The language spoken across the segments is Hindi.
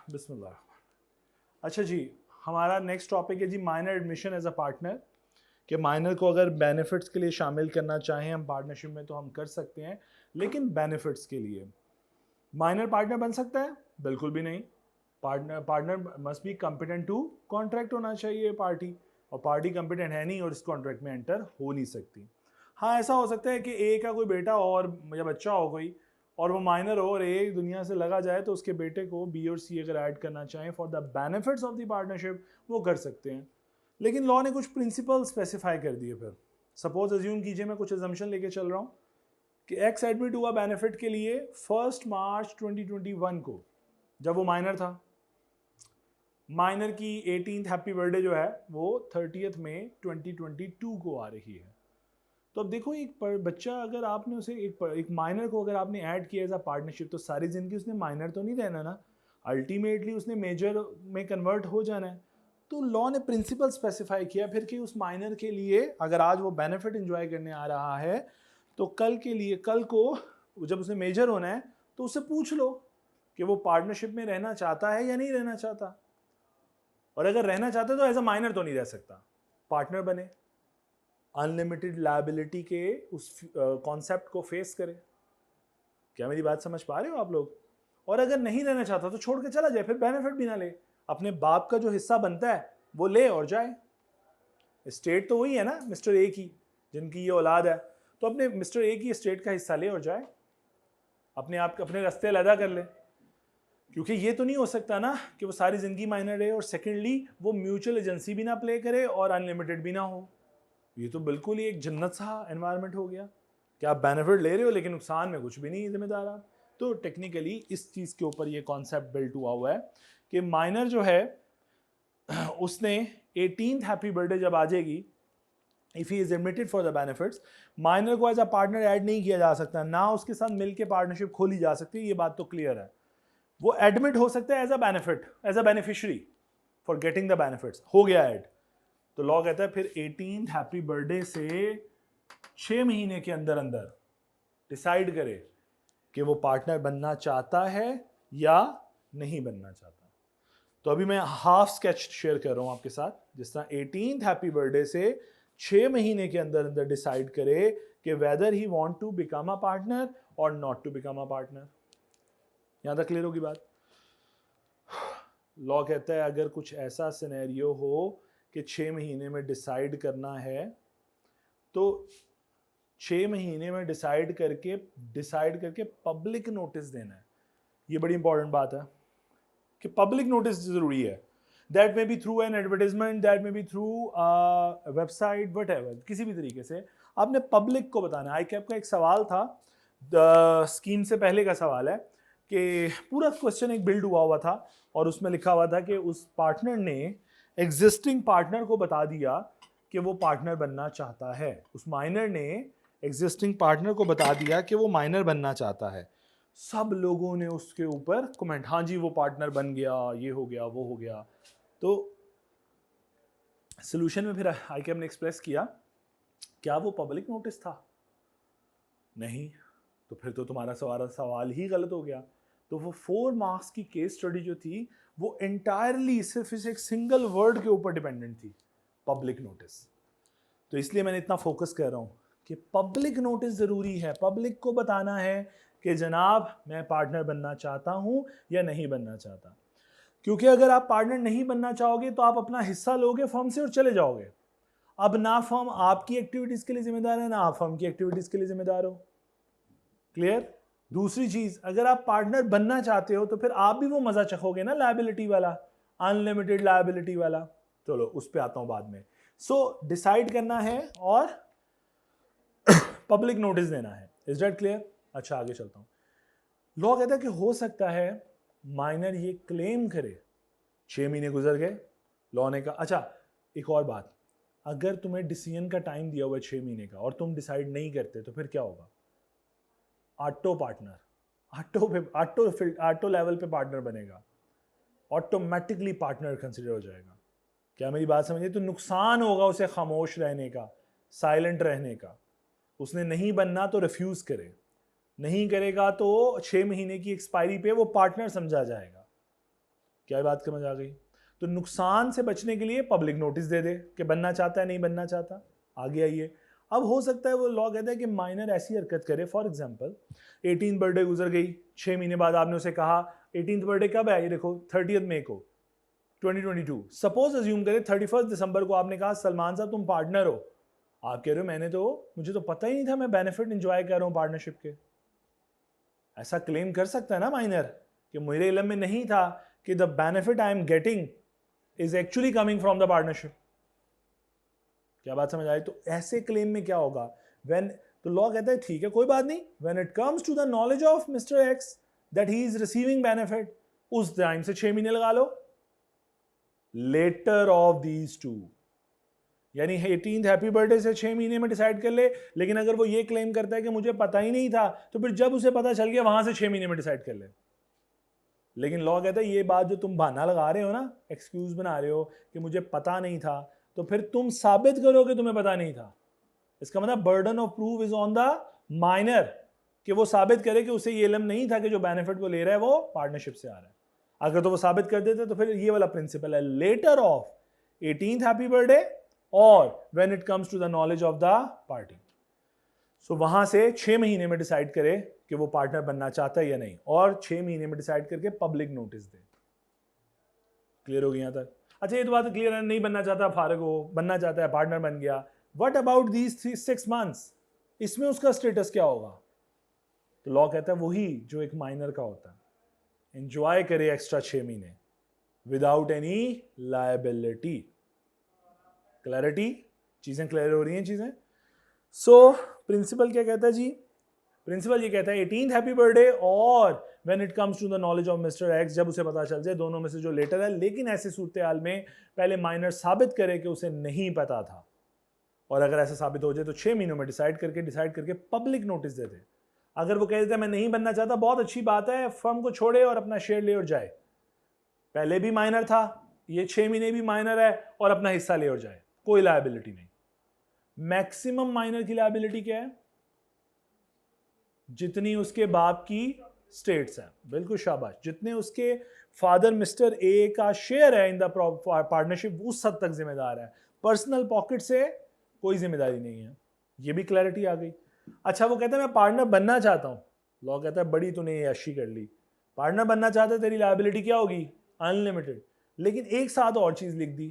बिस्मिल्लाह। अच्छा जी, हमारा नेक्स्ट टॉपिक है जी minor admission as a partner. कि माइनर को अगर बेनिफिट्स के लिए शामिल करना चाहें हम पार्टनरशिप में तो हम कर सकते हैं, लेकिन बेनिफिट्स के लिए माइनर पार्टनर बन सकता है? बिल्कुल भी नहीं। Partner must be competent to contract होना चाहिए पार्टी, और पार्टी कॉम्पिटेंट है नहीं और इस कॉन्ट्रैक्ट में एंटर हो नहीं सकती। हाँ, ऐसा हो सकता है कि ए का कोई बेटा और या बच्चा हो कोई और वो माइनर हो और ए दुनिया से लगा जाए तो उसके बेटे को बी और सी अगर ऐड करना चाहें for the benefits of the partnership वो कर सकते हैं। लेकिन लॉ ने कुछ प्रिंसिपल स्पेसिफाई कर दिए। फिर सपोज अज्यूम कीजिए मैं कुछ एजम्पशन लेके चल रहा हूँ कि एक्स एडमिट हुआ बेनिफिट के लिए 1 मार्च 2021 को, जब वो माइनर था। माइनर की 18th हैप्पी बर्थडे जो है वो 30th मई 2022 को आ रही है। तो अब देखो, एक बच्चा अगर आपने उसे एक माइनर को अगर आपने ऐड किया एज अ पार्टनरशिप, तो सारी जिंदगी उसने माइनर तो नहीं रहना ना, अल्टीमेटली उसने मेजर में कन्वर्ट हो जाना है। तो लॉ ने प्रिंसिपल स्पेसिफाई किया फिर कि उस माइनर के लिए अगर आज वो बेनिफिट एंजॉय करने आ रहा है तो कल को जब उसे मेजर होना है तो उससे पूछ लो कि वो पार्टनरशिप में रहना चाहता है या नहीं रहना चाहता। और अगर रहना चाहता है तो एज अ माइनर तो नहीं रह सकता, पार्टनर बने, अनलिमिटेड लायबिलिटी के उस कॉन्सेप्ट को फेस करे। क्या मेरी बात समझ पा रहे हो आप लोग? और अगर नहीं रहना चाहता तो छोड़ के चला जाए, फिर बेनिफिट भी ना ले, अपने बाप का जो हिस्सा बनता है वो ले और जाए। स्टेट तो वही है ना मिस्टर ए की, जिनकी ये औलाद है, तो अपने मिस्टर ए की स्टेट का हिस्सा ले और जाए, अपने आप अपने रास्ते अलहदा कर ले। क्योंकि ये तो नहीं हो सकता ना कि वो सारी जिंदगी माइनर रहे और सेकेंडली वो म्यूचुअल एजेंसी भी ना प्ले करे और अनलिमिटेड भी ना हो। ये तो बिल्कुल ही एक जन्नत सा एनवायरनमेंट हो गया कि आप बेनिफिट ले रहे हो लेकिन नुकसान में कुछ भी नहीं जिम्मेदार आप। तो टेक्निकली इस चीज़ के ऊपर ये कॉन्सेप्ट बिल्ट हुआ हुआ है कि माइनर जो है उसने 18th हैप्पी बर्थडे जब आ जाएगी, if he is admitted for the benefits, minor को एज अ पार्टनर ऐड नहीं किया जा सकता, ना उसके साथ मिलकर पार्टनरशिप खोली जा सकती है, ये बात तो क्लियर है। वो एडमिट हो सकता है as a benefit, as a beneficiary for getting the benefits, हो गया ऐड। तो लॉ कहता है फिर 18th हैप्पी बर्थडे से 6 महीने के अंदर अंदर डिसाइड करे कि वो पार्टनर बनना चाहता है या नहीं बनना चाहता। तो अभी मैं हाफ स्केच शेयर कर रहा हूं आपके साथ, जिस तरह 18th हैप्पी बर्थडे से 6 महीने के अंदर अंदर डिसाइड करे कि whether he want to become a partner और not to become a partner. यहां तक क्लियर होगी बात? लॉ कहता है अगर कुछ ऐसा सिनेरियो हो कि 6 महीने में डिसाइड करना है, तो 6 महीने में डिसाइड करके पब्लिक नोटिस देना है। ये बड़ी इंपॉर्टेंट बात है कि पब्लिक नोटिस जरूरी है। That may be through an advertisement, that may be through website, what ever, किसी भी तरीके से आपने पब्लिक को बताना है। आई कैप का एक सवाल था, स्कीम से पहले का सवाल है, कि पूरा क्वेश्चन एक बिल्ड हुआ था और उसमें लिखा हुआ था कि उस पार्टनर ने एग्जिस्टिंग पार्टनर को बता दिया कि वो पार्टनर बनना चाहता है। उस माइनर ने एग्जिस्टिंग पार्टनर को बता दिया कि वो माइनर बनना चाहता है। सब लोगों ने उसके ऊपर कमेंट, हाँ जी वो पार्टनर बन गया, ये हो गया वो हो गया। तो सोल्यूशन में फिर आईकेएम ने एक्सप्रेस किया, क्या वो पब्लिक नोटिस था? नहीं। तो फिर तो तुम्हारा सवाल ही गलत हो गया। तो वो 4 मार्क्स की केस स्टडी जो थी वो एंटायरली सिर्फ इस एक सिंगल वर्ड के ऊपर डिपेंडेंट थी, पब्लिक नोटिस। तो इसलिए मैंने इतना फोकस कर रहा हूं कि पब्लिक नोटिस जरूरी है। पब्लिक को बताना है कि जनाब मैं पार्टनर बनना चाहता हूं या नहीं बनना चाहता। क्योंकि अगर आप पार्टनर नहीं बनना चाहोगे तो आप अपना हिस्सा लोगे फर्म से और चले जाओगे। अब ना फर्म आपकी एक्टिविटीज के लिए जिम्मेदार है, ना आप फर्म की एक्टिविटीज के लिए जिम्मेदार हो। क्लियर? दूसरी चीज, अगर आप पार्टनर बनना चाहते हो तो फिर आप भी वो मजा चखोगे ना लायबिलिटी वाला, अनलिमिटेड लायबिलिटी वाला। चलो उस पर आता हूं बाद में। सो डिसाइड करना है और पब्लिक नोटिस देना है। Is that clear? अच्छा आगे चलता हूं। लॉ कहता है कि हो सकता है माइनर ये क्लेम करे, 6 महीने गुजर गए, लॉ ने कहा अच्छा एक और बात, अगर तुम्हें डिसीजन का टाइम दिया हुआ है 6 महीने का और तुम डिसाइड नहीं करते तो फिर क्या होगा? ऑटो पार्टनर, ऑटो लेवल पे पार्टनर बनेगा, ऑटोमेटिकली पार्टनर कंसिडर हो जाएगा। क्या मेरी बात समझिए? तो नुकसान होगा उसे खामोश रहने का, साइलेंट रहने का। उसने नहीं बनना तो रिफ्यूज करे, नहीं करेगा तो 6 महीने की एक्सपायरी पे वो पार्टनर समझा जाएगा। क्या बात समझ आ गई? तो नुकसान से बचने के लिए पब्लिक नोटिस दे दे कि बनना चाहता है नहीं बनना चाहता, आगे आइए। अब हो सकता है वो लॉ कहता है कि माइनर ऐसी हरकत करे, फॉर एग्जांपल 18th बर्थडे गुजर गई, 6 महीने बाद आपने उसे कहा 18th बर्थडे कब है, ये देखो 30 मई को 2022। सपोज अज्यूम करें 31 दिसंबर को आपने कहा सलमान साहब तुम पार्टनर हो, आप कह रहे हो मुझे तो पता ही नहीं था, मैं बेनिफिट एंजॉय कर रहा हूं पार्टनरशिप के। ऐसा क्लेम कर सकता है ना माइनर कि मेरे इल्म में नहीं था कि the benefit I am getting is actually coming from the partnership. क्या बात समझ आई? तो ऐसे क्लेम में क्या होगा, व्हेन तो लॉ कहता है ठीक है कोई बात नहीं, when it comes to the knowledge of mister X that he is receiving benefit, उस टाइम से 6 महीने लगा लो, लेटर ऑफ दीज टू, यानी 18th हैप्पी बर्थडे से 6 महीने में डिसाइड कर ले। लेकिन अगर वो ये क्लेम करता है कि मुझे पता ही नहीं था, तो फिर जब उसे पता चल गया वहां से 6 महीने में डिसाइड कर ले। लेकिन लॉ कहता है ये बात जो तुम बहाना लगा रहे हो ना, एक्सक्यूज बना रहे हो कि मुझे पता नहीं था, तो फिर तुम साबित करो कि तुम्हें पता नहीं था। इसका मतलब burden of proof is on the minor, कि वो साबित करे कि उसे ये इल्म नहीं था कि जो बेनिफिट वो ले रहा है वो पार्टनरशिप से आ रहा है। अगर तो वो साबित कर देते तो फिर ये वाला प्रिंसिपल है, letter of 18th happy birthday और when it comes to the knowledge of the party. So वहां से 6 महीने में डिसाइड करे कि वो पार्टनर बनना चाहता है या नहीं, और 6 महीने में डिसाइड करके पब्लिक नोटिस दे। क्लियर हो गया यहां तक? अच्छा ये तो बात क्लियर है, नहीं बनना चाहता फारग हो, बनना चाहता है पार्टनर बन गया। व्हाट अबाउट दीज 6 मंथ्स, इसमें उसका स्टेटस क्या होगा? तो लॉ कहता है वही जो एक माइनर का होता है, एंजॉय करे एक्स्ट्रा 6 महीने विदाउट एनी लायबिलिटी। क्लैरिटी, चीजें क्लियर हो रही हैं चीजें? सो प्रिंसिपल क्या कहता है जी? प्रिंसिपल ये कहता है 18th हैप्पी बर्थडे और when it comes to the knowledge of mister X, जब उसे पता चल जाए, दोनों में से जो लेटर है। लेकिन ऐसी सूरत हाल में पहले माइनर साबित करे कि उसे नहीं पता था, और अगर ऐसा साबित हो जाए तो 6 महीनों में डिसाइड करके पब्लिक नोटिस दे दे। अगर वो कह देता है मैं नहीं बनना चाहता, बहुत अच्छी बात है, फर्म को छोड़े और अपना शेयर ले और जाए, पहले भी माइनर था, ये 6 महीने भी माइनर है, और अपना हिस्सा ले और जाए, कोई लायबिलिटी नहीं। मैक्सिमम माइनर की लायबिलिटी क्या है? जितनी उसके बाप की स्टेट्स है, बिल्कुल शाबाश, जितने उसके फादर मिस्टर ए का शेयर है इन द पार्टनरशिप, उस हद तक जिम्मेदार है। पर्सनल पॉकेट से कोई जिम्मेदारी नहीं है। ये भी क्लैरिटी आ गई। अच्छा वो कहता है मैं पार्टनर बनना चाहता हूं, लॉ कहता है बड़ी तूने ये अशी कर ली, पार्टनर बनना चाहता है, तेरी लायबिलिटी क्या होगी? अनलिमिटेड। लेकिन एक साथ और चीज लिख दी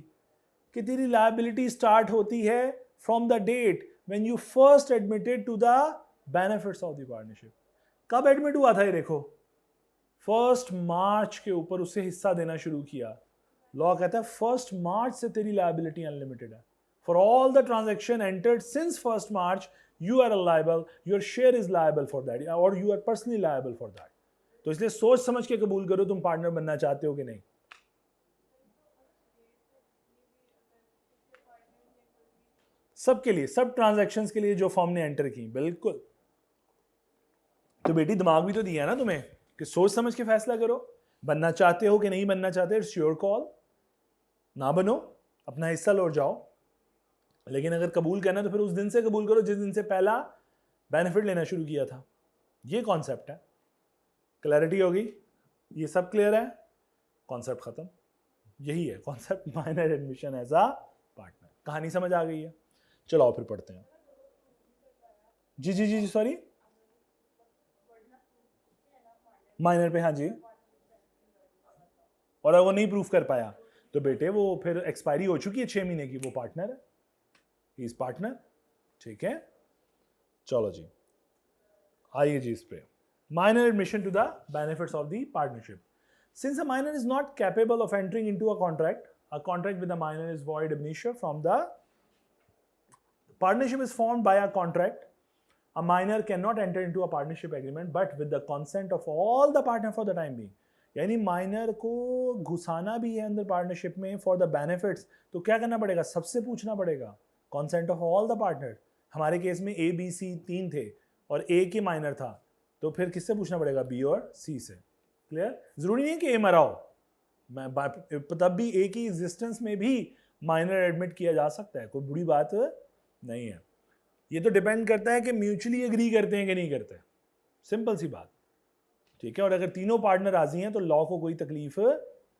कि तेरी लायबिलिटी स्टार्ट होती है from the date when you first admitted to the benefits of the partnership. कब एडमिट हुआ था ये देखो, 1 मार्च के ऊपर उसे हिस्सा देना शुरू किया। लॉ कहता है 1 मार्च से तेरी लायबिलिटी अनलिमिटेड है। For all the transaction entered since 1 March you are liable, your share is liable for that, और you are personally liable for that. तो इसलिए सोच समझ के कबूल करो तुम पार्टनर बनना चाहते हो कि नहीं। सबके लिए, सब ट्रांजैक्शंस के लिए जो फॉर्म ने एंटर की, बिल्कुल। तो बेटी दिमाग भी तो दिया ना तुम्हें कि सोच समझ के फैसला करो, बनना चाहते हो कि नहीं बनना चाहते, इट्स योर कॉल। ना बनो, अपना हिस्सा लौट जाओ। लेकिन अगर कबूल करना तो फिर उस दिन से कबूल करो जिस दिन से पहला बेनिफिट लेना शुरू किया था। ये कॉन्सेप्ट है। क्लैरिटी होगी? ये सब क्लियर है? कॉन्सेप्ट खत्म। यही है concept minor admission as a partner. कहानी समझ आ गई है? चलो फिर पढ़ते हैं। जी जी जी सॉरी, माइनर पे, हाँ जी। और अगर वो नहीं प्रूफ कर पाया तो बेटे वो फिर एक्सपायरी हो चुकी है 6 महीने की, वो पार्टनर है, ही इज पार्टनर। ठीक है, चलो जी आइए जी इस पे। Minor admission to the benefits of the partnership. Since a minor is not capable of entering into a contract with a minor is void ab initio from the partnership is formed by a contract. A minor cannot enter into a partnership agreement but with the consent of all the partner for the time being. यानी माइनर को घुसाना भी है अंदर पार्टनरशिप में फॉर द बेनिफिट्स, तो क्या करना पड़ेगा? सबसे पूछना पड़ेगा, consent of all the partner. हमारे केस में ए बी सी 3 थे और ए के माइनर था, तो फिर किससे पूछना पड़ेगा? बी और सी से। क्लियर? जरूरी नहीं है कि ए मरा हो, तब भी ए की एग्जिस्टेंस में भी माइनर एडमिट किया जा सकता है, कोई बुरी बात नहीं है। ये तो डिपेंड करता है कि म्यूचुअली एग्री करते हैं कि नहीं करते, सिंपल सी बात। ठीक है, और अगर तीनों पार्टनर राजी हैं तो लॉ को कोई तकलीफ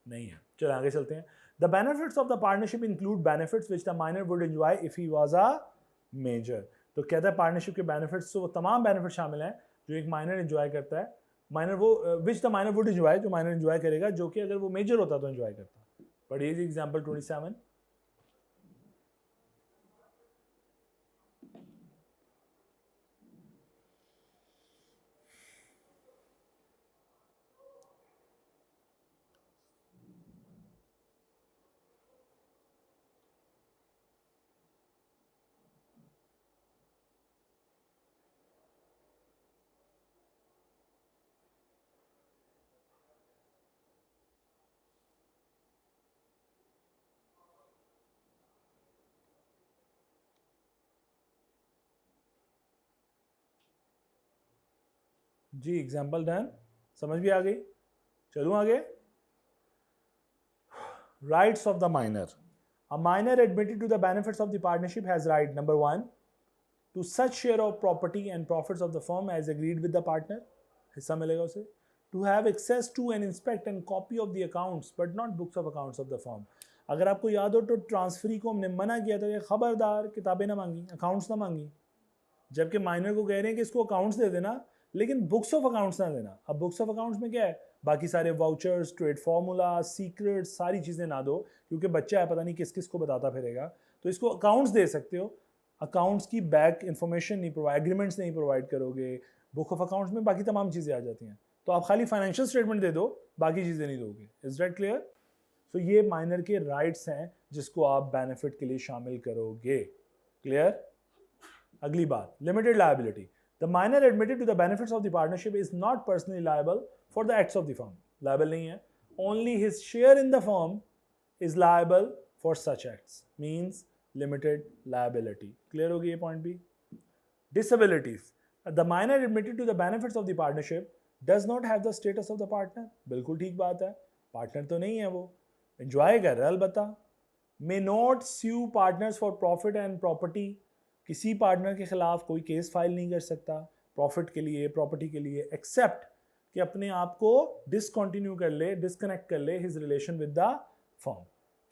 नहीं है। चलो आगे चलते हैं। The benefits of the partnership include benefits which the minor would enjoy if he was a major. तो कहता है पार्टनरशिप के बेनिफिट्स, तो वो तमाम बेनिफिट शामिल हैं जो एक माइनर एंजॉय करता है। माइनर वो विच द माइनर वुड एंजॉय, जो माइनर एंजॉय करेगा, जो कि अगर वो मेजर होता तो एंजॉय करता। पढ़िए जी एग्जाम्पल 27। जी एग्जाम्पल डन, समझ भी आ गई। चलूँ आगे। Rights of the minor. A minor admitted to the benefits of the partnership has right, number 1, to such share of property and profits of the firm as agreed with the partner, हिस्सा मिलेगा उसे, to have access to and inspect and copy of the accounts but not books of accounts of the firm। अगर आपको याद हो तो ट्रांसफरी को हमने मना किया था, खबरदार किताबें ना मांगी, अकाउंट्स ना मांगी, जबकि माइनर को कह रहे हैं कि इसको अकाउंट्स दे देना लेकिन बुक्स ऑफ अकाउंट्स ना देना। अब बुक्स ऑफ अकाउंट्स में क्या है, बाकी सारे वाउचर्स, ट्रेड फार्मूला, सीक्रेट, सारी चीज़ें ना दो, क्योंकि बच्चा है पता नहीं किस किस को बताता फिरेगा। तो इसको अकाउंट्स दे सकते हो, अकाउंट्स की बैक इन्फॉर्मेशन नहीं प्रोवाइड, एग्रीमेंट्स नहीं प्रोवाइड करोगे। बुक ऑफ अकाउंट्स में बाकी तमाम चीज़ें आ जाती हैं, तो आप खाली फाइनेंशियल स्टेटमेंट दे दो, बाकी चीज़ें नहीं दोगे। Is that clear? तो ये माइनर के राइट्स हैं जिसको आप बेनिफिट के लिए शामिल करोगे। क्लियर? अगली बात, limited liability. The minor admitted to the benefits of the partnership is not personally liable for the acts of the firm. Liable नहीं है. Only his share in the firm is liable for such acts. Means limited liability. Clear होगी ये point भी? Disabilities. The minor admitted to the benefits of the partnership does not have the status of the partner. बिल्कुल ठीक बात है. Partner तो नहीं है वो. Enjoy कर रहा है अलबत्ता. May not sue partners for profit and property. किसी पार्टनर के खिलाफ कोई केस फाइल नहीं कर सकता प्रॉफिट के लिए, प्रॉपर्टी के लिए, एक्सेप्ट कि अपने आप को डिसकंटिन्यू कर ले, डिस्कनेक्ट कर ले his relation with the firm,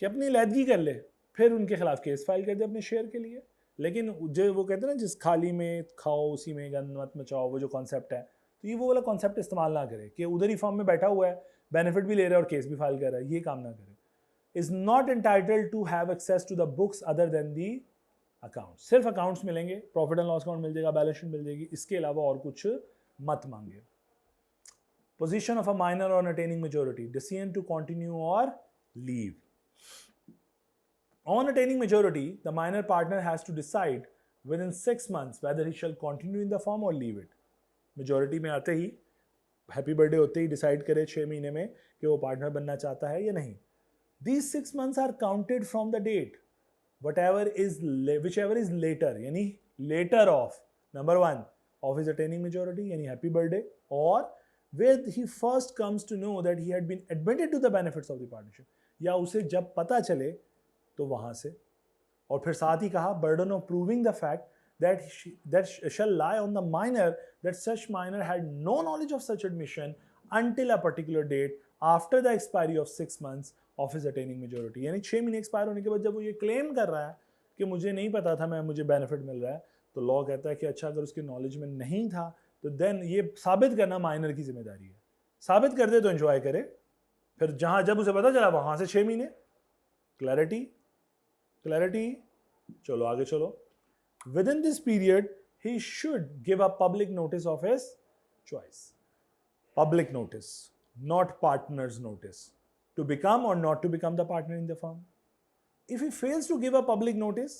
कि अपनी लैदगी कर ले, फिर उनके खिलाफ केस फाइल कर दे अपने शेयर के लिए। लेकिन जो वो कहते हैं ना, जिस खाली में खाओ उसी में गंद मत मचाओ, वो जो कॉन्सेप्ट है, तो ये वो वाला कॉन्सेप्ट इस्तेमाल ना करे कि उधर ही फर्म में बैठा हुआ है, बेनिफिट भी ले रहा है और केस भी फाइल कर रहा है, ये काम ना करे। Is not entitled to have access to the books other than the account. सिर्फ अकाउंट्स मिलेंगे, प्रॉफिट एंड लॉस अकाउंट मिल जाएगा, बैलेंस शीट मिल जाएगी, इसके अलावा और कुछ मत मांगे। Position of a minor on attaining majority, decision to continue or leave. On attaining majority the minor partner has to decide within 6 months whether he shall continue in the firm or leave it. Majority में आते ही, हैप्पी बर्थडे होते ही डिसाइड करे 6 महीने में कि वो पार्टनर बनना चाहता है या नहीं। These 6 months are counted from the date whichever is later, यानी later of number 1 of his attaining majority यानी happy birthday, or where he first comes to know that he had been admitted to the benefits of the partnership, या उसे जब पता चले तो वहां से। और फिर साथ ही कहा burden of proving the fact that shall lie on the minor that such minor had no knowledge of such admission until a particular date after the expiry of 6 months of his attaining majority. यानी 6 महीने एक्सपायर होने के बाद जब वो ये क्लेम कर रहा है कि मुझे नहीं पता था, मुझे बेनिफिट मिल रहा है, तो लॉ कहता है कि अच्छा अगर उसके नॉलेज में नहीं था तो देन ये साबित करना माइनर की जिम्मेदारी है। साबित कर दे तो एंजॉय करे, फिर जहां जब उसे पता चला वहां से 6 महीने। क्लैरिटी? क्लैरिटी? चलो आगे चलो। With in this period he should give a public notice of his choice. Public notice, not partners notice, to become or not to become the partner in the firm. If he fails to give a public notice,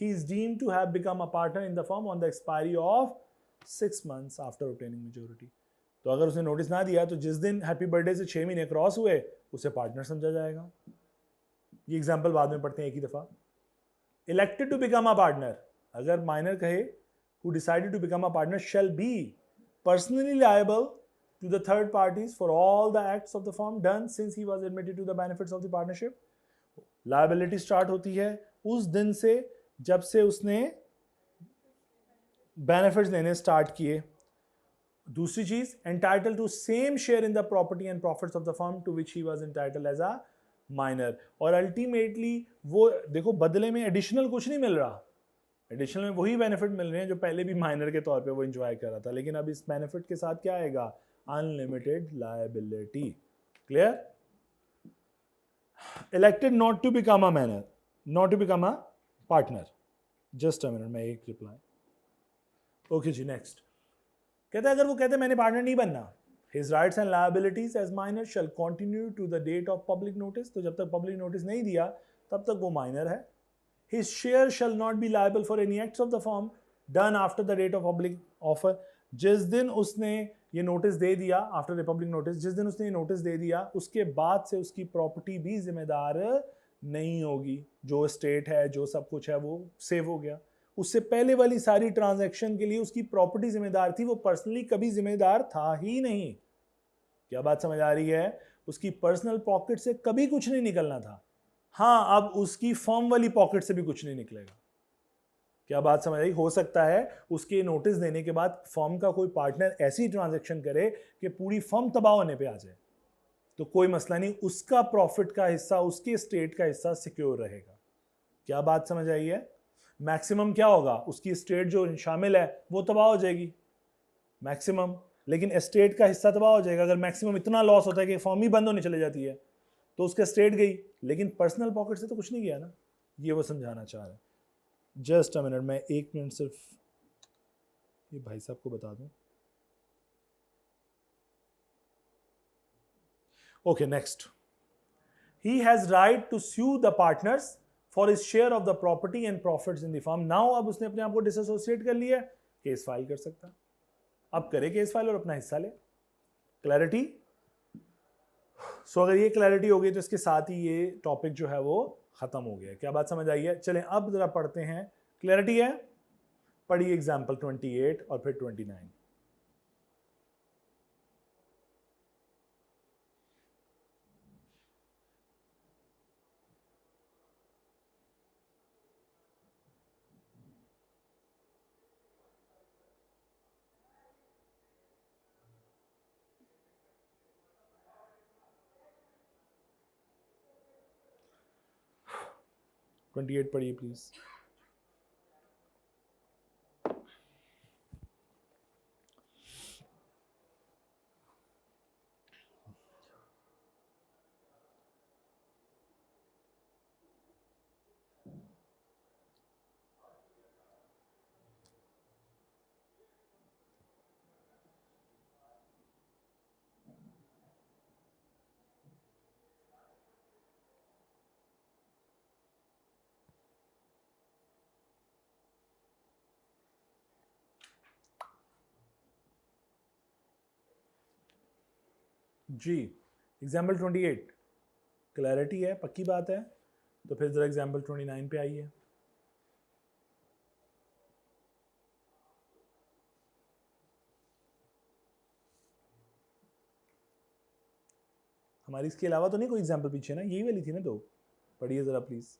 he is deemed to have become a partner in the firm on the expiry of 6 months after obtaining majority. तो अगर उसने नोटिस ना दिया तो जिस दिन हैप्पी बर्थडे से 6 महीने क्रॉस हुए उसे पार्टनर समझा जाएगा। ये एग्जाम्पल बाद में पढ़ते हैं एक ही दफा। Elected to become a partner, अगर माइनर कहे who decided to become a partner shall be personally liable to the third parties for all the acts of the firm done since he was admitted to the benefits of the partnership. Liability start होती है उस दिन से जब से उसने benefits लेने start किए। दूसरी चीज, entitle to same share in the property and profits of the firm to which he was entitle as a minor. और अल्टीमेटली वो देखो बदले में एडिशनल कुछ नहीं मिल रहा, एडिशनल में वही बेनिफिट मिल रहे हैं जो पहले भी माइनर के तौर पे वो एंजॉय कर रहा था, लेकिन अब इस बेनिफिट के साथ क्या आएगा, unlimited liability. Clear? Elected not to become a minor, not to become a partner. Just a minute, मैं एक रिप्लाई। ओके जी, नेक्स्ट कहता है अगर वो कहते मैंने पार्टनर नहीं बनना, his rights and liabilities as minor shall continue to the date of public notice, तो जब तक पब्लिक नोटिस नहीं दिया तब तक वो माइनर है। His share shall not be liable for any acts of the firm done after the date of public offer, जिस दिन उसने ये नोटिस दे दिया, आफ्टर रिपब्लिक नोटिस, जिस दिन उसने ये नोटिस दे दिया उसके बाद से उसकी प्रॉपर्टी भी जिम्मेदार नहीं होगी, जो स्टेट है जो सब कुछ है वो सेव हो गया। उससे पहले वाली सारी ट्रांजैक्शन के लिए उसकी प्रॉपर्टी जिम्मेदार थी, वो पर्सनली कभी जिम्मेदार था ही नहीं। क्या बात समझ आ रही है? उसकी पर्सनल पॉकेट से कभी कुछ नहीं निकलना था। हाँ, अब उसकी फर्म वाली पॉकेट से भी कुछ नहीं निकलेगा। क्या बात समझ आई? हो सकता है उसके नोटिस देने के बाद फर्म का कोई पार्टनर ऐसी ट्रांजैक्शन करे कि पूरी फर्म तबाह होने पे आ जाए, तो कोई मसला नहीं, उसका प्रॉफिट का हिस्सा, उसके स्टेट का हिस्सा सिक्योर रहेगा। क्या बात समझ आई है? मैक्सिमम क्या होगा, उसकी स्टेट जो शामिल है वो तबाह हो जाएगी मैक्सिमम, लेकिन एस्टेट का हिस्सा तबाह हो जाएगा। अगर मैक्सिमम इतना लॉस होता है कि फर्म ही बंद होने चले जाती है तो उसका स्टेट गई, लेकिन पर्सनल पॉकेट से तो कुछ नहीं गया ना, ये वो समझाना चाह रहे हैं। जस्ट अ मिनट, मैं एक मिनट सिर्फ ये भाई साहब को बता दूं। Okay, next, he has right to sue the partners for his share of the property and profits in the firm. Now अब उसने अपने आप को डिसएसोसिएट कर लिया, केस फाइल कर सकता, अब करे केस फाइल और अपना हिस्सा ले। क्लैरिटी? सो अगर ये क्लैरिटी हो गई तो इसके साथ ही ये टॉपिक जो है वो खत्म हो गया। क्या बात समझ आई है? चलें अब जरा पढ़ते हैं। क्लैरिटी है? पढ़िए एग्जाम्पल 28 और फिर 29। ट्वेंटी एट पढ़िए प्लीज। जी, एग्जाम्पल 28 क्लैरिटी है, पक्की बात है, तो फिर जरा एग्जाम्पल 29 पे आइए। हमारी इसके अलावा तो नहीं कोई एग्जाम्पल पीछे ना, यही वाली थी ना, तो पढ़िए जरा प्लीज।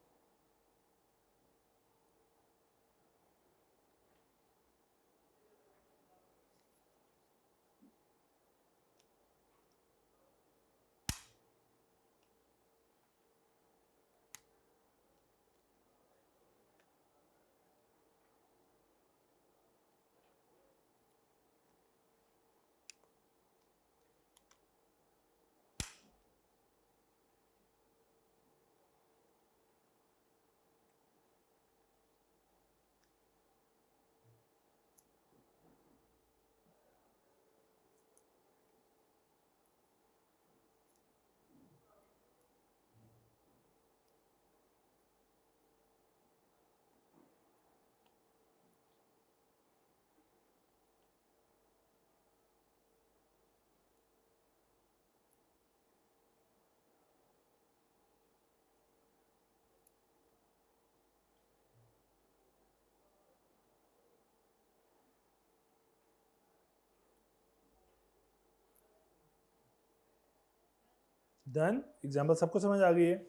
डन, एग्जाम्पल सबको समझ आ गई है?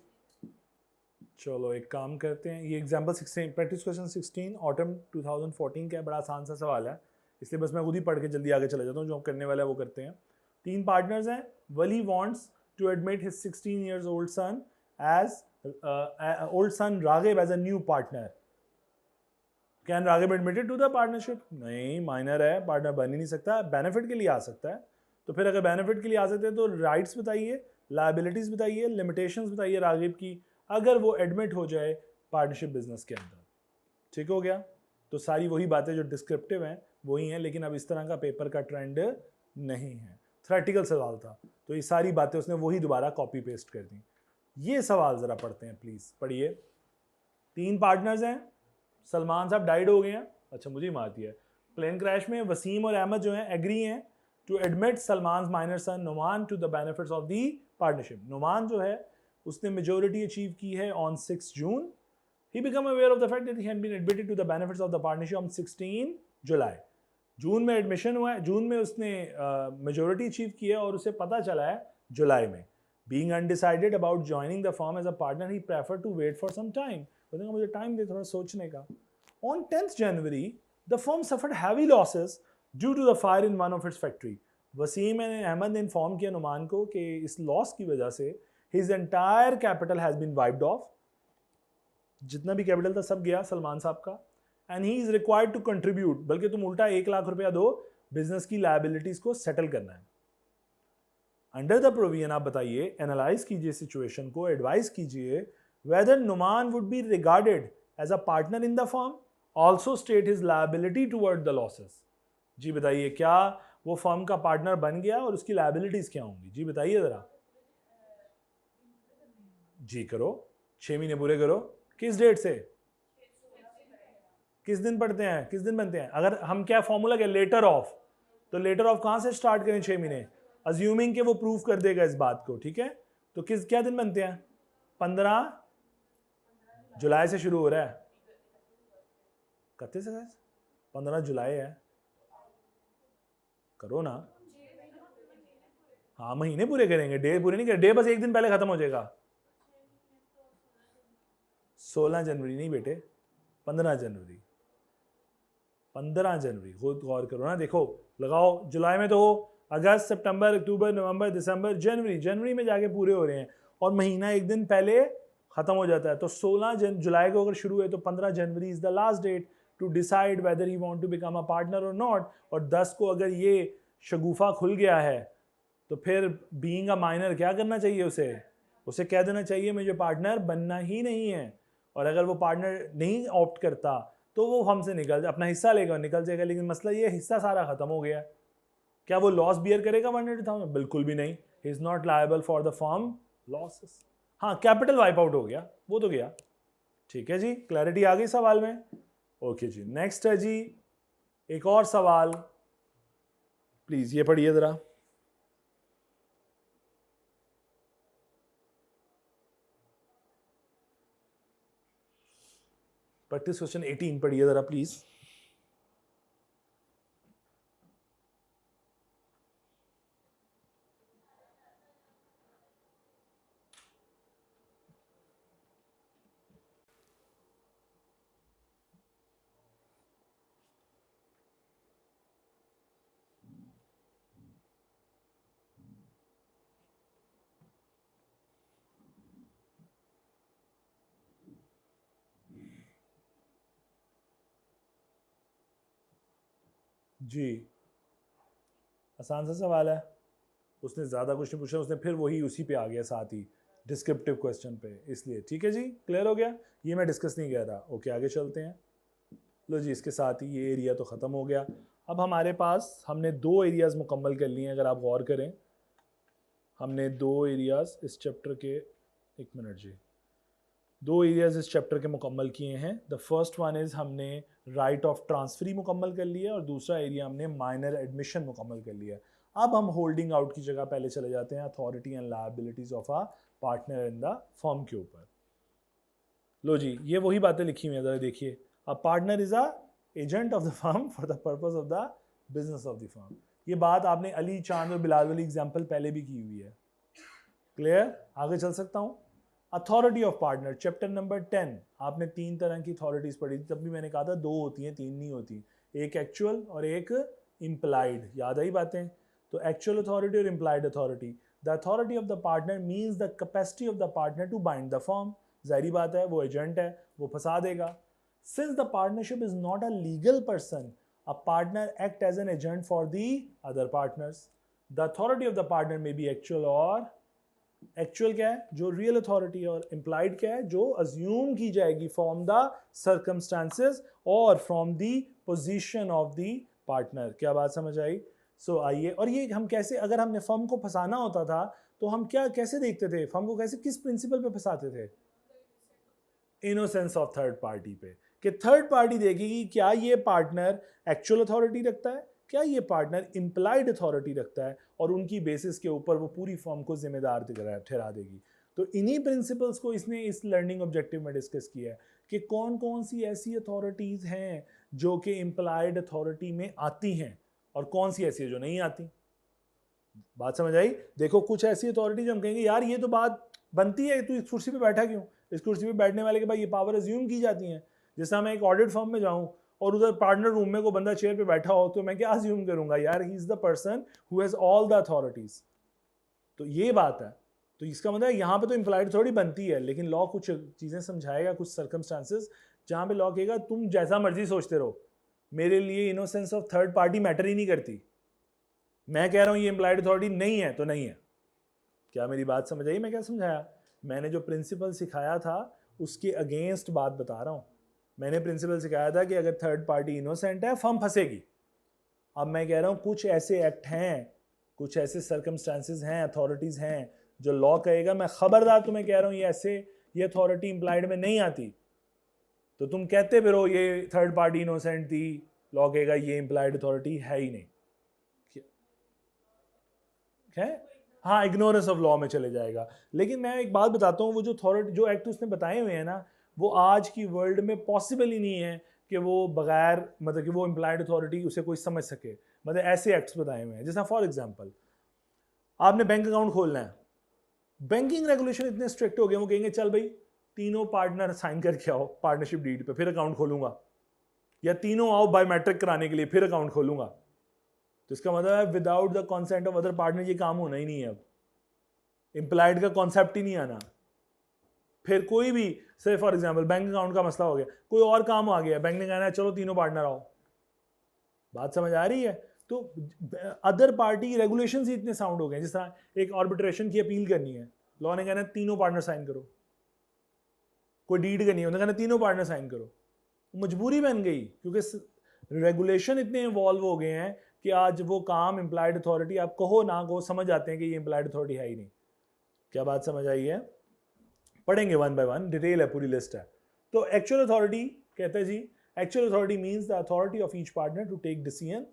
चलो एक काम करते हैं, ये एग्जाम्पल 16 प्रैक्टिस क्वेश्चन 16 ऑटम 2014 का है, बड़ा आसान सा सवाल है। इसलिए बस मैं खुद ही पढ़ के जल्दी आगे चला जाता हूँ, जो हम करने वाला है वो करते हैं। 3 पार्टनर्स हैं। Wali wants to admit his 16 years old son as old son Raghib as a new partner. Can Raghav admitted to the partnership? नहीं, माइनर है, पार्टनर बन ही नहीं सकता। बेनिफिट के लिए आ सकता है, तो फिर अगर बेनिफिट के लिए आ सकते हैं तो राइट्स बताइए, लायबिलिटीज बताइए, लिमिटेशंस बताइए राघव की, अगर वो एडमिट हो जाए पार्टनरशिप बिजनेस के अंदर। ठीक हो गया? तो सारी वही बातें जो डिस्क्रिप्टिव हैं वही हैं, लेकिन अब इस तरह का पेपर का ट्रेंड नहीं है। थ्योरेटिकल सवाल था, तो ये सारी बातें उसने वही दोबारा कॉपी पेस्ट कर दी। ये सवाल ज़रा पढ़ते हैं, प्लीज़ पढ़िए। 3 पार्टनर्स हैं, सलमान साहब डाइड हो गए हैं, अच्छा मुझे ही मारती है। प्लेन क्रैश में वसीम और अहमद जो हैं एग्री हैं to admit Salman minor son Numan to the benefits of the partnership. Numan जो है उसने मेजोरिटी अचीव की है on 6 June. He became aware of the fact that he had been admitted to the benefits of the partnership on 16 जुलाई। जून में एडमिशन हुआ है, जून में उसने मेजोरिटी अचीव की है और उसे पता चला है जुलाई में। Being undecided about joining the firm as a partner, he preferred to wait for some time. बोलेगा मुझे टाइम दे थोड़ा सोचने का। On 10th January, the firm suffered heavy losses due to the fire in one of its factory. Wasim और अहमद ने इन्फॉर्म किया नुमान को कि इस लॉस की वजह से his entire capital has been wiped off. जितना भी कैपिटल था सब गया सलमान साहब का। And he is required to contribute, बल्कि तुम उल्टा 1 लाख रुपया दो, बिजनेस की लायबिलिटीज को सेटल करना है। अंडर द प्रोविजन आप बताइए, एनालाइज कीजिए सिचुएशन को, एडवाइस कीजिए whether Numan would be regarded as a partner in the firm, also state his liability toward the losses. जी बताइए, क्या वो फर्म का पार्टनर बन गया और उसकी लायबिलिटीज क्या होंगी? जी बताइए जरा। जी करो, 6 महीने पूरे करो। किस डेट से? किस दिन पढ़ते हैं, किस दिन बनते हैं? अगर हम क्या फॉर्मूला क्या, लेटर ऑफ, तो लेटर ऑफ कहां से स्टार्ट करें? 6 महीने, अज्यूमिंग के वो प्रूफ कर देगा इस बात को। ठीक है, तो किस क्या दिन बनते हैं? 15 जुलाई से शुरू हो रहा है। कत्ते से 15 जुलाई है, करो ना। हाँ महीने पूरे करेंगे, डे पूरे नहीं करें, डे बस एक दिन पहले खत्म हो जाएगा। 16 जनवरी नहीं बेटे, 15 जनवरी। 15 जनवरी, खुद गौर करो ना, देखो लगाओ, जुलाई में तो हो, अगस्त, सितंबर, अक्टूबर, नवंबर, दिसंबर, जनवरी, जनवरी में जाके पूरे हो रहे हैं और महीना एक दिन पहले खत्म हो जाता है। तो 16 जुलाई को अगर शुरू है तो 15 January is the last date to decide whether he want to become a partner और नॉट। और 10 को अगर ये शगुफा खुल गया है तो फिर बीइंग अ माइनर क्या करना चाहिए? उसे कह देना चाहिए मुझे पार्टनर बनना ही नहीं है। और अगर वो पार्टनर नहीं ऑप्ट करता तो वो हमसे निकल अपना हिस्सा लेगा और निकल जाएगा। लेकिन मसला ये, हिस्सा सारा खत्म हो गया। क्या वो लॉस बियर करेगा 180,000? बिल्कुल भी नहीं। He is not liable for the firm losses. हाँ, कैपिटल वाइप आउट हो गया, वो तो गया। ठीक है जी, क्लैरिटी आ गई सवाल में? ओके जी, नेक्स्ट है जी एक और सवाल, प्लीज ये पढ़िए जरा। प्रैक्टिस क्वेश्चन 18 पढ़िए जरा प्लीज। जी आसान सा सवाल है, उसने ज़्यादा क्वेश्चन पूछा, उसने फिर वही उसी पे आ गया साथ ही डिस्क्रिप्टिव क्वेश्चन पे, इसलिए। ठीक है जी, क्लियर हो गया, ये मैं डिस्कस नहीं कर रहा। ओके आगे चलते हैं। लो जी, इसके साथ ही ये एरिया तो ख़त्म हो गया। अब हमारे पास हमने 2 एरियाज़ मुकम्मल कर लिए हैं। अगर आप गौर करें, हमने 2 एरियाज़ इस चैप्टर के, एक मिनट जी, 2 एरियाज़ इस चैप्टर के मुकम्मल किए हैं। द फर्स्ट वन इज़ हमने राइट ऑफ ट्रांसफरी मुकम्मल कर लिया और दूसरा एरिया हमने माइनर एडमिशन मुकम्मल कर लिया। अब हम होल्डिंग आउट की जगह पहले चले जाते हैं authority and liabilities of a partner in the firm के ऊपर। लो जी, ये वही बातें लिखी हुई हैं, ज़रा देखिए। A partner is a agent of the firm for the purpose of the business of the firm. ये बात आपने अली, चांद और बिलाल वाली एग्जाम्पल पहले भी की हुई है। क्लियर? आगे चल सकता हूँ। Authority of partner, chapter number 10, आपने 3 तरह की अथॉरिटीज पढ़ी थी, तब भी मैंने कहा था 2 होती हैं, 3 नहीं होती। एक एक्चुअल और एक इम्प्लाइड, याद आई बातें? तो एक्चुअल अथॉरिटी और implied authority, the authority of the partner means the capacity of the partner to bind the firm, जाहिर बात है वो एजेंट है, वो फंसा देगा। Since the partnership is not a legal person, a partner act as an agent for the other partners. The authority of the partner may be actual, और एक्चुअल क्या है? जो रियल अथॉरिटी, और इम्प्लाइड क्या है? जो अज्यूम की जाएगी फ्रॉम द सर्कमस्टांसेस और from the position of the partner. क्या बात समझ आई? सो आइए, और ये हम कैसे, अगर हमने फर्म को फंसाना होता था तो हम क्या कैसे देखते थे? फर्म को कैसे, किस प्रिंसिपल पे फंसाते थे? इनोसेंस ऑफ थर्ड पार्टी पे, कि थर्ड पार्टी देखेगी क्या ये पार्टनर एक्चुअल अथॉरिटी रखता है, क्या ये पार्टनर इम्प्लाइड अथॉरिटी रखता है, और उनकी बेसिस के ऊपर वो पूरी फर्म को जिम्मेदार ठहरा देगी। तो इन्हीं प्रिंसिपल्स को इसने इस लर्निंग ऑब्जेक्टिव में डिस्कस किया है कि कौन कौन सी ऐसी अथॉरिटीज हैं जो कि इम्प्लाइड अथॉरिटी में आती हैं और कौन सी ऐसी है जो नहीं आती। बात समझ आई? देखो कुछ ऐसी अथॉरिटीज हम कहेंगे यार ये तो बात बनती है, तू इस कुर्सी पे बैठा क्यों? इस कुर्सी पे बैठने वाले के बाद ये पावर अज्यूम की जाती हैं। जैसा मैं एक ऑडिट फर्म में जाऊं और उधर पार्टनर रूम में को बंदा चेयर पे बैठा हो तो मैं क्या अज्यूम करूंगा? यार he is the person who has all the authorities. तो ये बात है। तो इसका मतलब यहाँ पे तो इम्प्लाइड अथॉरिटी बनती है, लेकिन लॉ कुछ चीजें समझाएगा, कुछ सर्कमस्टांसेस जहां पे लॉ कहेगा तुम जैसा मर्जी सोचते रहो, मेरे लिए innocence of third party matter ही नहीं करती। मैं कह रहा हूं ये इम्प्लाइड अथॉरिटी नहीं है तो नहीं है। क्या मेरी बात समझ आई? मैं क्या समझाया? मैंने जो प्रिंसिपल सिखाया था उसके अगेंस्ट बात बता रहा हूं। मैंने प्रिंसिपल सिखाया था कि अगर थर्ड पार्टी इनोसेंट है फर्म फंसेगी। अब मैं कह रहा हूं कुछ ऐसे एक्ट हैं, कुछ ऐसे सर्कमस्टांसेस हैं, अथॉरिटीज हैं जो लॉ कहेगा, मैं खबरदार तुम्हें कह रहा हूं ये अथॉरिटी इम्प्लाइड में नहीं आती, तो तुम कहते फिर हो ये थर्ड पार्टी इनोसेंट थी, लॉ कहेगा ये इम्प्लाइड अथॉरिटी है ही नहीं। है? हाँ, इग्नोरेंस ऑफ लॉ में चले जाएगा। लेकिन मैं एक बात बताता हूँ, वो जो अथॉरिटी, जो एक्ट उसने बताए हुए हैं ना, वो आज की वर्ल्ड में पॉसिबल ही नहीं है कि वो बगैर मतलब कि वो इम्प्लाइड अथॉरिटी उसे कोई समझ सके। मतलब ऐसे एक्ट्स बताए हुए हैं, जैसा फॉर एग्जांपल आपने बैंक अकाउंट खोलना है, बैंकिंग रेगुलेशन इतने स्ट्रिक्ट हो गए, वो कहेंगे चल भाई तीनों पार्टनर साइन करके आओ पार्टनरशिप डीड पे, फिर अकाउंट खोलूंगा, या तीनों आओ बायोमेट्रिक कराने के लिए फिर अकाउंट खोलूंगा। तो इसका मतलब है without the consent of other partner ये काम होना ही नहीं है। अब इम्प्लाइड का कॉन्सेप्ट ही नहीं आना। फिर कोई भी, से फॉर एग्जांपल बैंक अकाउंट का मसला हो गया, कोई और काम आ गया, बैंक ने कहना है चलो तीनों पार्टनर आओ। बात समझ आ रही है? तो अदर पार्टी रेगुलेशंस ही इतने साउंड हो गए। जिस तरह एक आर्बिट्रेशन की अपील करनी है, लॉ ने कहना है तीनों पार्टनर साइन करो। कोई डीड करनी है, उन्होंने कहना तीनों पार्टनर साइन करो। मजबूरी बन गई क्योंकि रेगुलेशन इतने इवॉल्व हो गए हैं कि आज वो काम इम्प्लाइड अथॉरिटी, आप कहो ना कहो समझ आते हैं कि ये इम्प्लाइड अथॉरिटी है ही नहीं। क्या बात समझ आई है? पढ़ेंगे वन बाय वन, डिटेल है, पूरी लिस्ट है। तो एक्चुअल अथॉरिटी कहते हैं जी, actual authority means the authority of each partner to take decision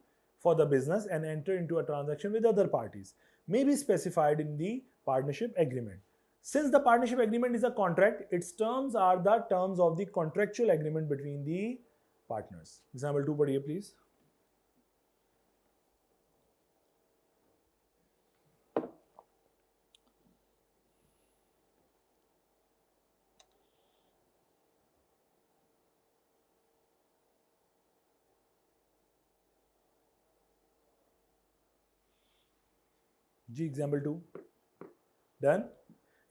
for the business and enter into a transaction with other parties may be specified in the partnership agreement. Since the partnership agreement is a contract, its terms are the terms of the contractual agreement between the partners. Example 2 पढ़िए please. Ji example 2. Done.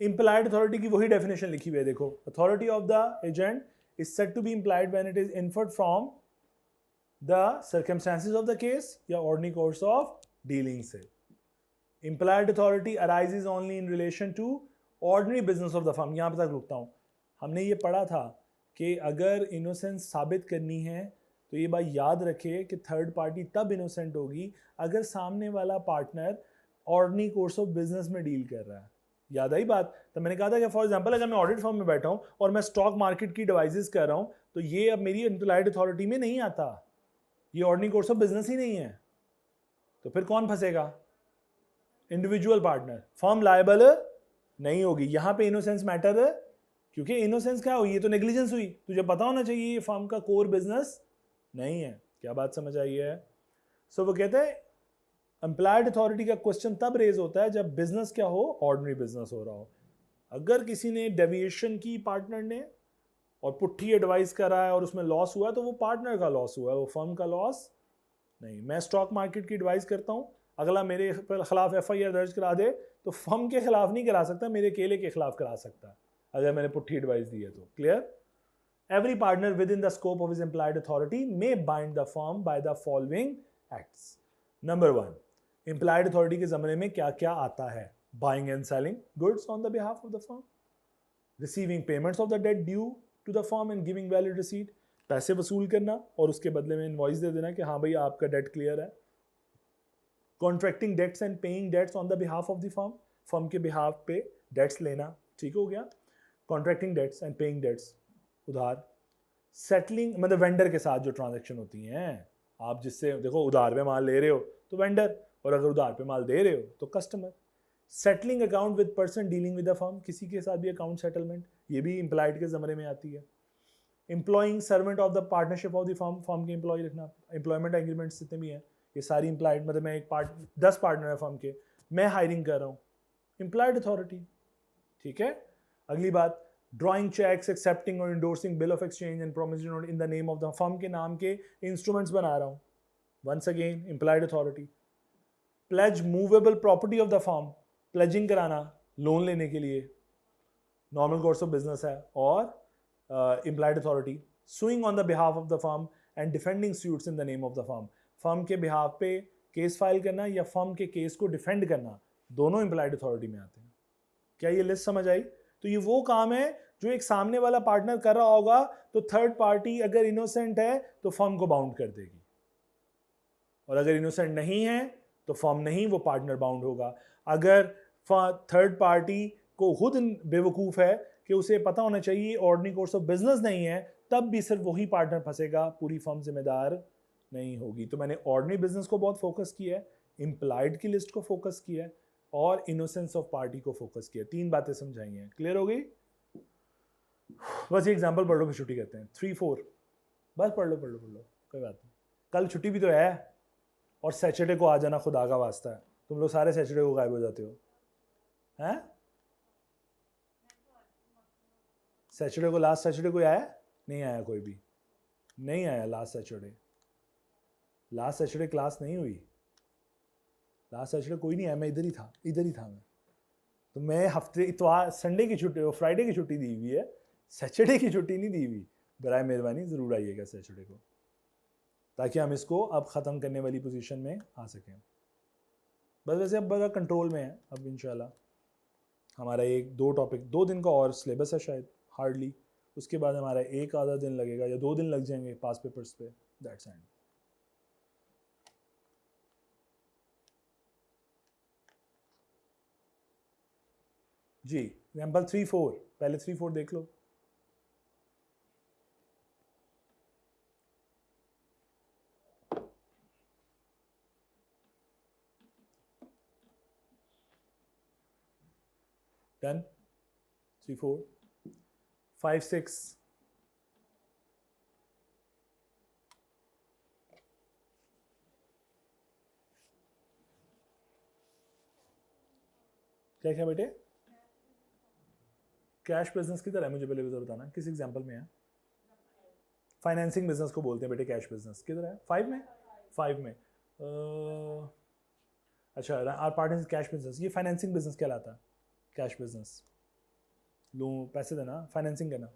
Implied authority की वही definition लिखी हुई है, देखो. Authority of the agent is said to be implied when it is inferred from the circumstances of the case या ordinary course of dealing से. Implied authority arises only in relation to ordinary business of the firm. यहाँ पे तक रुकता हूँ. हमने ये पढ़ा था कि अगर innocence साबित करनी है तो ये बात याद रखे कि थर्ड पार्टी तब इनोसेंट होगी अगर सामने वाला partner ordinary course of business में डील कर रहा है. याद आई बात? तो मैंने कहा था कि फॉर एग्जांपल अगर मैं ऑडिट फर्म में बैठा हूं और मैं स्टॉक मार्केट की डिवाइसेस कर रहा हूं तो ये अब मेरी इम्प्लाइड अथॉरिटी में नहीं आता, ये ऑर्डिनरी कोर्स ऑफ बिजनेस ही नहीं है. तो फिर कौन फंसेगा? Individual partner. फर्म लायबल नहीं होगी. यहां पे इनोसेंस मैटर है क्योंकि इनोसेंस क्या हुई? ये तो नेग्लिजेंस हुई. तुझे पता होना चाहिए ये फर्म का कोर बिजनेस नहीं है. क्या बात समझ आई है? सो वो कहते हैं एम्प्लॉयड अथॉरिटी का क्वेश्चन तब रेज होता है जब बिजनेस क्या हो? ऑर्डिनरी बिजनेस हो रहा हो. अगर किसी ने डेविएशन की पार्टनर ने और पुट्ठी एडवाइस कर रहा है और उसमें लॉस हुआ है, तो वो पार्टनर का लॉस हुआ है, वो फर्म का लॉस नहीं। मैं स्टॉक मार्केट की एडवाइस करता हूँ, अगला मेरे खिलाफ FIR दर्ज करा दे तो फर्म के खिलाफ नहीं करा सकता, मेरे अकेले के खिलाफ करा सकता है अगर मैंने पुट्ठी एडवाइस दी है तो। Clear? Every partner within the scope of his implied authority may bind the firm by the following acts. Number 1, implied authority के ज़माने में क्या क्या आता है? Buying and selling goods on the behalf of the firm, receiving payments of the debt due to the firm and giving valid receipt, पैसे वसूल करना और उसके बदले में इनवॉइस दे देना कि हाँ भाई आपका डेट क्लियर है। Contracting debts and paying debts on the behalf of the firm, firm के behalf पे डेट्स लेना, ठीक हो गया। Contracting debts and paying debts, उधार। सेटलिंग मतलब वेंडर के साथ जो ट्रांजैक्शन होती हैं, आप जिससे देखो उधार पे माल ले रहे हो तो वेंडर, और अगर उधार पे माल दे रहे हो तो customer. Settling account with person dealing with the firm, किसी के साथ भी अकाउंट सेटलमेंट, ये भी इम्प्लाइड के ज़माने में आती है। Employing servant of the partnership of the firm, firm के एम्प्लॉय रखना, एम्प्लॉयमेंट एग्रीमेंट्स जितने भी हैं ये सारी इम्प्लाइड, मतलब मैं एक 10 पार्टनर है फर्म के, मैं हायरिंग कर रहा हूँ, इम्प्लाइड अथॉरिटी। ठीक है, अगली बात, ड्रॉइंग चेक्स, एक्सेप्टिंग और endorsing bill of exchange and promissory note in the name of the firm के नाम के इंस्ट्रूमेंट्स बना रहा हूँ, once again implied authority. Pledge movable property of the firm, pledging कराना लोन लेने के लिए, नॉर्मल कोर्स ऑफ बिजनेस है। और implied authority, suing on the behalf of the firm and defending suits in the name of the firm, firm के बिहाफ पे केस फाइल करना या फर्म के केस को डिफेंड करना, दोनों इम्प्लाइड अथॉरिटी में आते हैं। क्या ये लिस्ट समझ आई? तो ये वो काम है जो एक सामने वाला पार्टनर कर रहा होगा, तो थर्ड पार्टी अगर इनोसेंट है तो फर्म को बाउंड कर देगी, और अगर इनोसेंट नहीं है तो फर्म नहीं, वो पार्टनर बाउंड होगा। अगर थर्ड पार्टी को खुद बेवकूफ़ है कि उसे पता होना चाहिए ऑर्डिनरी कोर्स ऑफ बिजनेस नहीं है, तब भी सिर्फ वही पार्टनर फंसेगा, पूरी फर्म जिम्मेदार नहीं होगी। तो मैंने ऑर्डिनरी बिजनेस को बहुत फोकस किया है, इम्प्लाइड की लिस्ट को फोकस किया है, और इनोसेंस ऑफ पार्टी को फोकस किया। 3 बातें समझाई हैं, क्लियर हो गई? बस एग्जाम्पल पढ़ लो फिर छुट्टी करते हैं। 3-4 बस पढ़ लो कोई बात नहीं, कल छुट्टी भी तो है, और सैटरडे को आ जाना, खुदा का वास्ता है, तुम लोग सारे सैटरडे को गायब हो जाते हो हैं? सैटरडे को, लास्ट सैटरडे कोई आया नहीं? आया कोई भी नहीं आया last Saturday? Last Saturday class नहीं हुई, लास्ट सैटरडे कोई नहीं आया, मैं इधर ही था मैं। तो मैं हफ्ते इतवार संडे की छुट्टी, फ्राइडे की छुट्टी दी हुई है, सैटरडे की छुट्टी नहीं दी हुई। बराए मेहरबानी ज़रूर आइएगा सैटरडे को, ताकि हम इसको अब ख़त्म करने वाली पोजीशन में आ सकें। बस वैसे अब बड़ा कंट्रोल में है, अब इंशाल्लाह हमारा 1-2 टॉपिक, 2 दिन का और सिलेबस है शायद हार्डली, उसके बाद हमारा 1 आधा दिन लगेगा या 2 दिन लग जाएंगे पास पेपर्स पे, दैट्स एंड। जी एग्जाम्पल 3-4, पहले 3-4 देख लो। डन? 3-4, 5-6, क्या क्या बेटे? कैश बिजनेस किधर है, मुझे पहले भी बताना, किस एग्जाम्पल में है? फाइनेंसिंग बिजनेस को बोलते हैं बेटे कैश बिजनेस, किधर है? 5 में? 5 में अच्छा, आर पार्टनर्स कैश बिजनेस, ये फाइनेंसिंग बिजनेस कहलाता है। कैश बिजनेस, लोन पैसे देना, फाइनेंसिंग करना।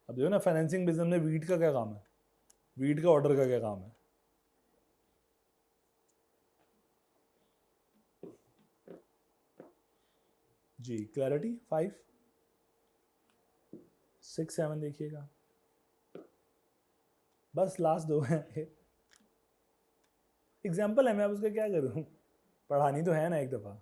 अब देखो ना, फाइनेंसिंग बिजनेस में वीट का क्या काम है, वीट का ऑर्डर का क्या काम है? जी क्लैरिटी? 5, 6, 7 देखिएगा, बस लास्ट 2 हैं। एग्जाम्पल है, मैं अब उसका क्या करूँ, पढ़ानी तो है ना एक दफ़ा।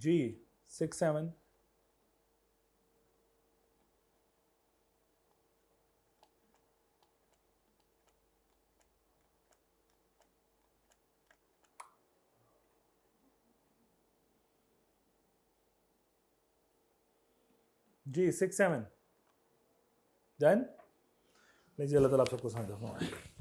जी 6-7 जी 6-7 डन। लीजिए अल्लाह ताला आप सबको समझ